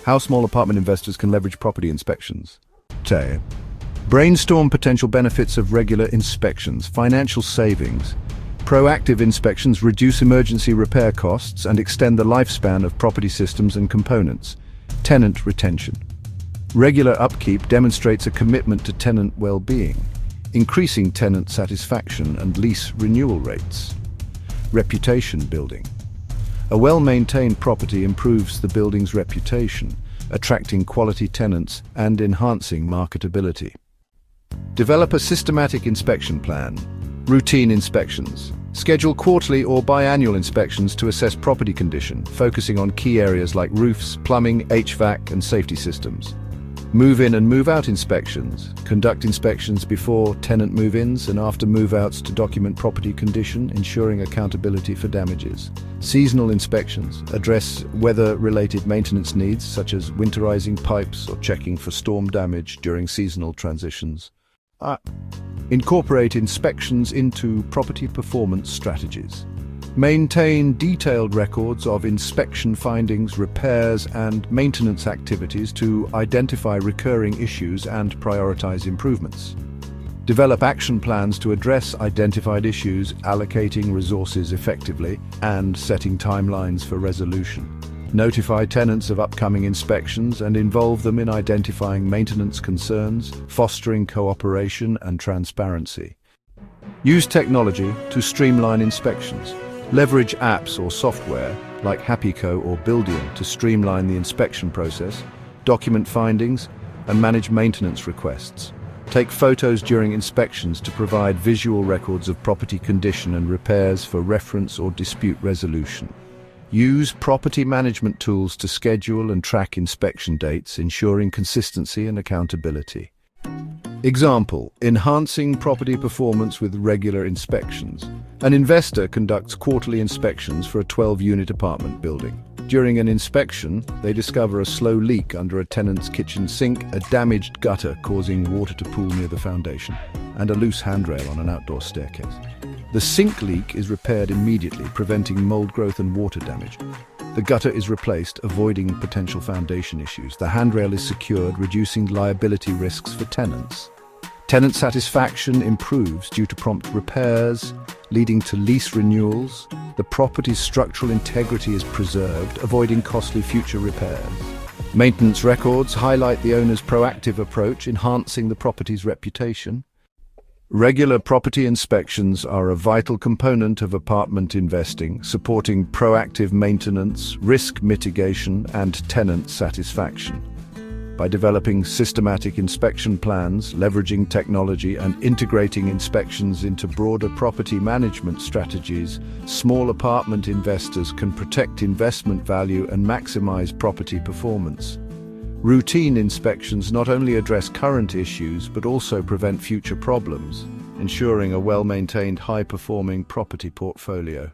How small apartment investors can leverage property inspections. Today, brainstorm potential benefits of regular inspections, financial savings. Proactive inspections reduce emergency repair costs and extend the lifespan of property systems and components. Tenant retention. Regular upkeep demonstrates a commitment to tenant well-being, increasing tenant satisfaction and lease renewal rates. Reputation building. A well-maintained property improves the building's reputation, attracting quality tenants and enhancing marketability. Develop a systematic inspection plan. Routine inspections. Schedule quarterly or biannual inspections to assess property condition, focusing on key areas like roofs, plumbing, HVAC, and safety systems. Move-in and move-out inspections. Conduct inspections before tenant move-ins and after move-outs to document property condition, ensuring accountability for damages. Seasonal inspections. Address weather-related maintenance needs, such as winterizing pipes or checking for storm damage during seasonal transitions. Incorporate inspections into property performance strategies. Maintain detailed records of inspection findings, repairs, and maintenance activities to identify recurring issues and prioritize improvements. Develop action plans to address identified issues, allocating resources effectively, and setting timelines for resolution. Notify tenants of upcoming inspections and involve them in identifying maintenance concerns, fostering cooperation and transparency. Use technology to streamline inspections. Leverage apps or software like HappyCo or Buildium to streamline the inspection process, document findings, and manage maintenance requests. Take photos during inspections to provide visual records of property condition and repairs for reference or dispute resolution. Use property management tools to schedule and track inspection dates, ensuring consistency and accountability. Example: enhancing property performance with regular inspections. An investor conducts quarterly inspections for a 12-unit apartment building. During an inspection, they discover a slow leak under a tenant's kitchen sink, a damaged gutter causing water to pool near the foundation, and a loose handrail on an outdoor staircase. The sink leak is repaired immediately, preventing mold growth and water damage. The gutter is replaced, avoiding potential foundation issues. The handrail is secured, reducing liability risks for tenants. Tenant satisfaction improves due to prompt repairs, leading to lease renewals. The property's structural integrity is preserved, avoiding costly future repairs. Maintenance records highlight the owner's proactive approach, enhancing the property's reputation. Regular property inspections are a vital component of apartment investing, supporting proactive maintenance, risk mitigation, and tenant satisfaction. By developing systematic inspection plans, leveraging technology, and integrating inspections into broader property management strategies, small apartment investors can protect investment value and maximize property performance. Routine inspections not only address current issues but also prevent future problems, ensuring a well-maintained, high-performing property portfolio.